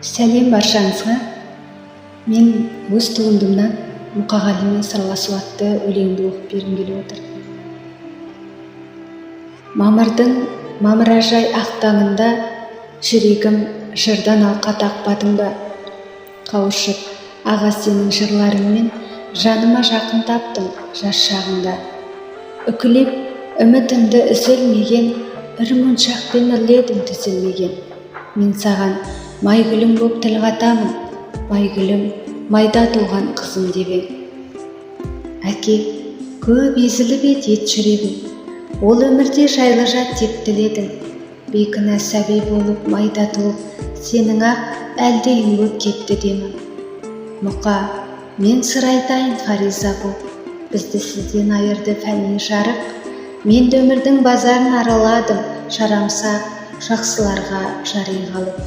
Сәлем баршаңызға. Мен өз туындымнан Мұқағалимен сырласу атты өлеңді оқып бергім келіп отыр. Мамырдың мамыражай ақ таңында жүрегім жырдан алқа тақпадың ба? Қауышып аға сенің жырларыңмен жаныма жақын таптым жас шағында. Үкілеп үмітімді үзілмеген, бір моншақпен үрледім түзілмеген. Мен саған майгүлім боп тіл қатамын, майгүлім, майда туған қызым деп ең. Әке, көп езіліп ет жүрегім, ол өмірде жайлы жат деп тіледің. Бейкүнә сәби болып майда туып, сенің ақ әлдейің боп кетті демім. Мұқа, мен сыр айтайын фариза боп, бізді сізден айырды фәни жарық. Мен өмірдің базарын араладым, жарамсақ жақсыларға жари қалып.